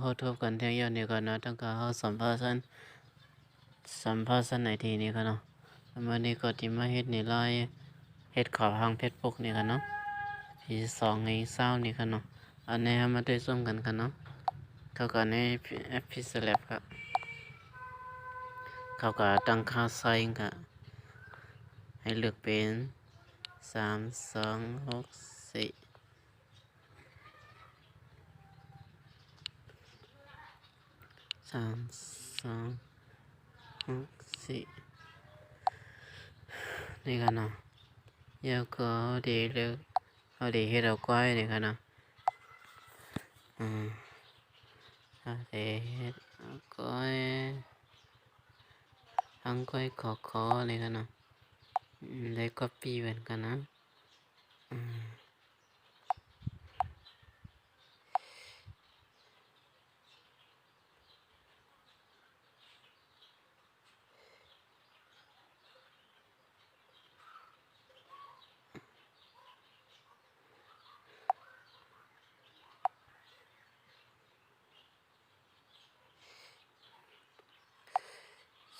ขอทบกันเที่ยงนี้ก่อนเนาะตั้งแต่เขาสัมภาษณ์ในทีนี้กันเนาะวันนี้ก็ที่มาเฮ็ดนี่ไล่เฮ็ดข่าวทางเฟซบุ๊กนี่กันเนาะที่2ใน20นี่กันเนาะอันนี้มาได้ส่งกันเนาะเขาก็ในแอปพิเศษครับเขาก็ตั้งค่าไซน์ก็ให้เลือกเป็น3264 3264นี่กันเนาะแล้วก็เดี๋ยวเลือกเอาเดี๋ยวให้เราก้อยนี่กันเนาะเอาเดี๋ยวให้เราก้อยทั้งก้อยขอนี่กันเนาะได้ก็ปีเหมือนกันนะ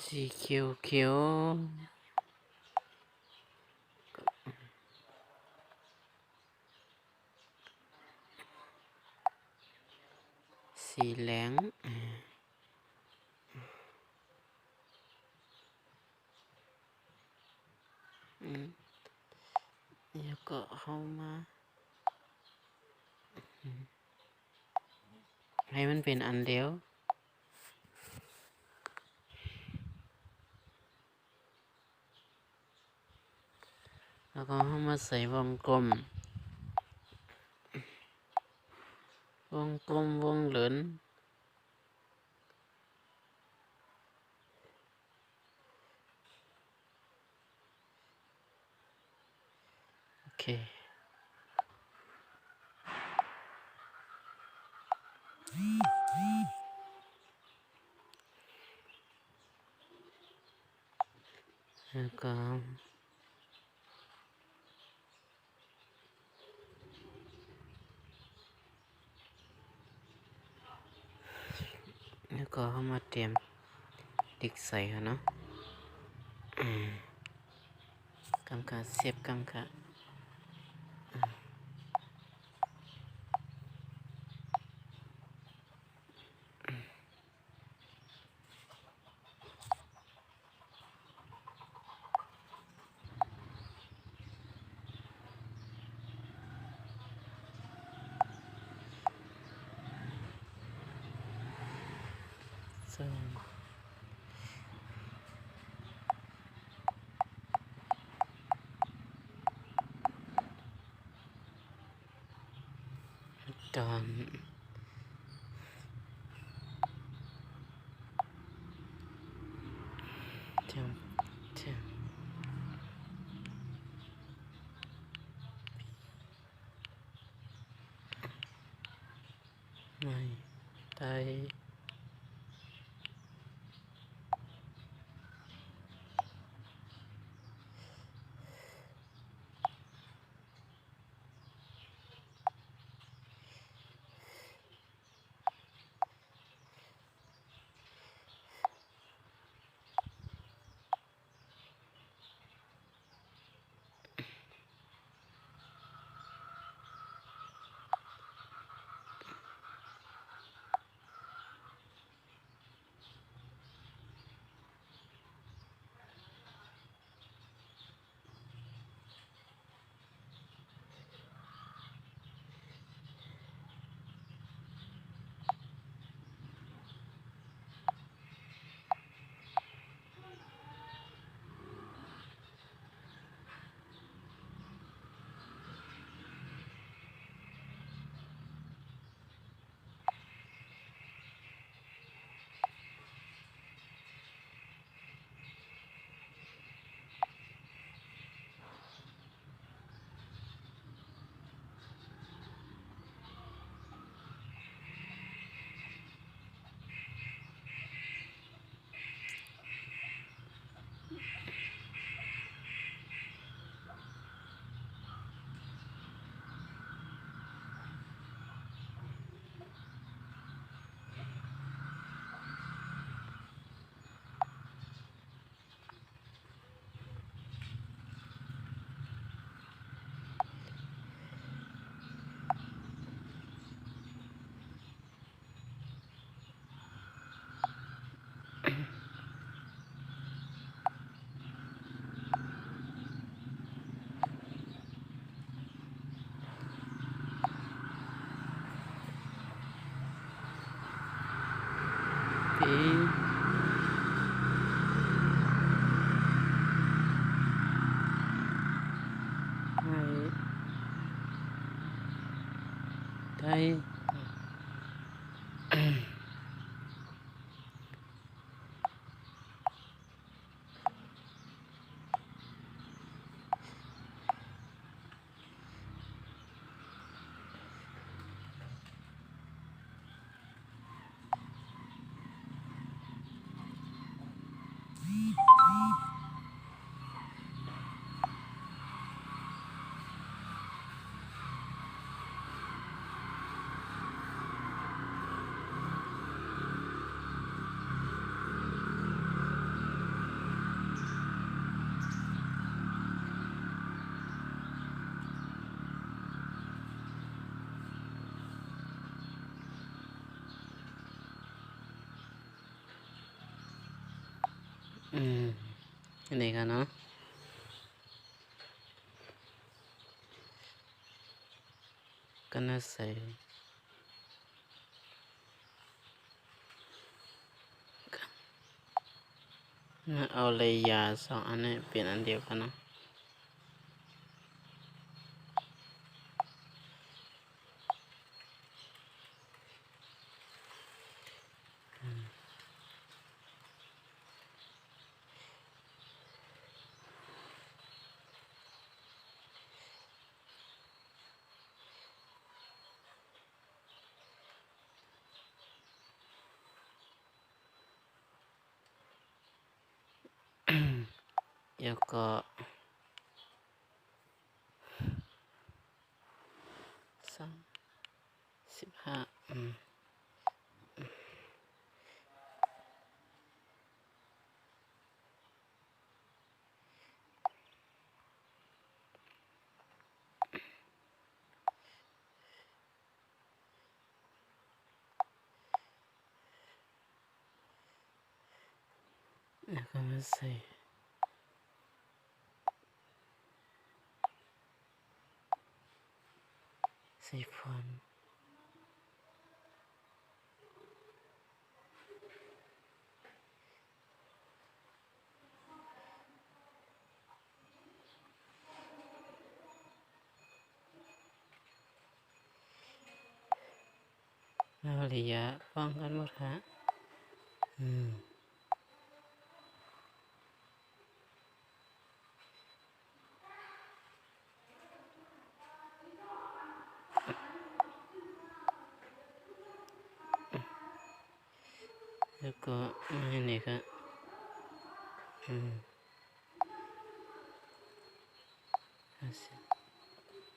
สีเขียวสีเหลืองแล้วก็เข้ามาให้มันเป็นอันเดียวแล้วก็เข้ามาใส่วงกลมวงเหลือนโอเคแล้วก็เข้ามาเตรียมติ๊กใส่ค่ะเนาะกำกับเสียบกำกับส่งตอนเที่ยงไม่ได้ ไทยอันนี้กันเนาะก็น่าใส่เอาเลยยา2 อันนี้เปลี่ยนอันเดียวกันเนาะแล้วก็15แล้วก็มาใส่ฟอนต์แล้วระยะป้องกันหมดฮะแล้วก็อันนี้ก็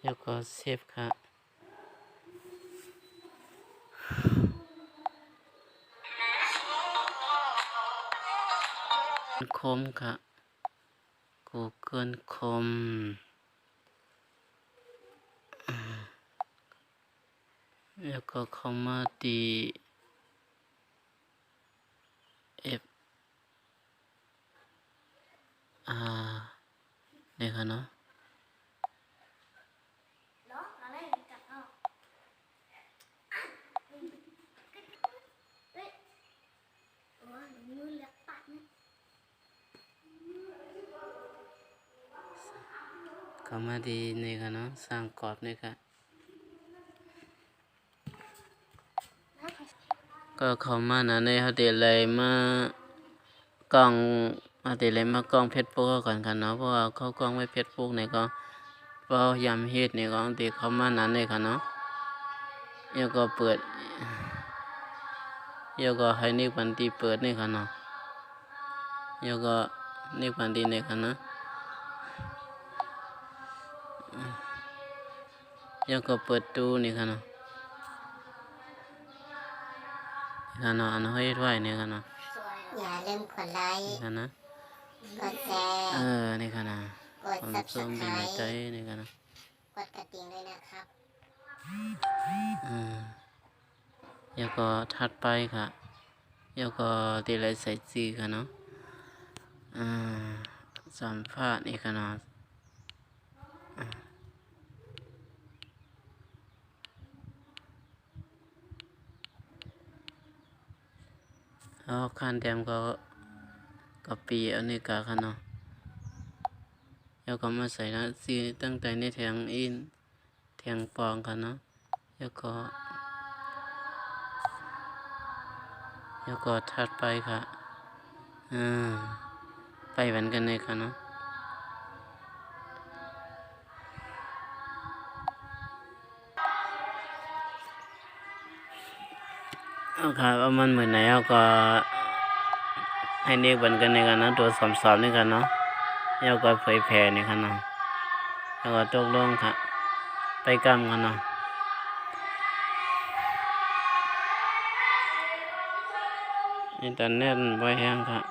แล้วก็เซฟค่ะคมค่ะ Google Chrome แล้วก็เข้ามาที่ F นี่ค่ะเนาะเข้ามาที่นี่ค่ะเนาะสร้างกรอบนี่ค่ะก็เข้ามานะในเขาเดี๋ยวเลยมากล้องเดี๋ยวเลยมากล้องเพชรปุ๊กก่อนค่ะเนาะเพราะว่าเขากล้องไว้เพชรปุ๊กเนี่ยก็พอยำเฮ็ดเนี่ยก็เดี๋ยวเข้ามานั้นเลยค่ะเนาะแล้วก็เปิดแล้วก็ให้นิกบันทีเปิดนี่ค่ะเนาะแล้วก็นิกบันทีนี่ค่ะเนาะแล้วก็เปิดตู้นี่ค่ะเนาะค่ะเนาะอันห้อยไว้นี่ค่ะเนาะอย่าลืมกดไลค์นี่ค่ะนะกดแชร์นี่ค่ะนะกด ผมส้มดีไม่ใจ Subscribe นี่ค่ะนะกดกระดิ่งด้วยนะครับแล้วก็ถัดไปค่ะแล้วก็ตีไรใส่จีค่ะเนาะสัมภาษณ์นี่ค่ะเนาะ เอาคานแถมก็กะปิอันนี้กะค่ะเนาะแล้วก็มาใส่นะซีตั้งแต่ในแถงอินแถงปองค่ะเนาะแล้วก็ถัดไปค่ะไปเหมือนกันเลยค่ะเนาะเอาค่ะว่ามันเหมือนไหนเอาก็ให้เรียกเหมือนกันในกันนะตัวสอบนี่กันเนาะแล้วก็เผยแผ่นี่ค่ะเนาะแล้วก็ตกลงค่ะไปกรรมกันเนาะอินเทอร์เน็ตบ่แห้งค่ะ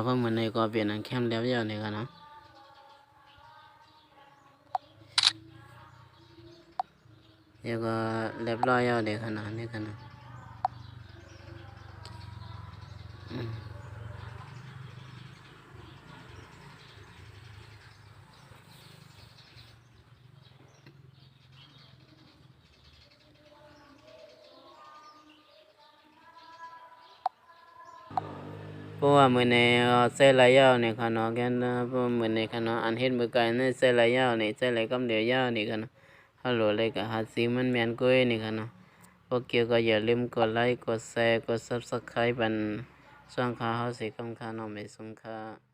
ก็เหมือนในก็เปลี่ยนอันแคมแล้วนี่กันเนาะแล้วก็เรียบร้อยแล้วเด็กขนาดนี้กันเนาะเพราะว่าเหมือนในเส้นลายยาวเนี่ยค่ะเนาะแกนเพราะเหมือนในค่ะเนาะอันเฮ็ดมือไก่ในเส้นลายยาวนี่เส้นลายกำเดียวยาวนี่ค่ะเนาะฮัลโหลเลยก็หาสีมันแม่นกุ้ยนี่ค่ะเนาะโอเคก็อย่าลืมกดไลค์กดแชร์กด Subscribe บันช่องข่าวเฮาสิคำค่ะเนาะไม่สงค่ะ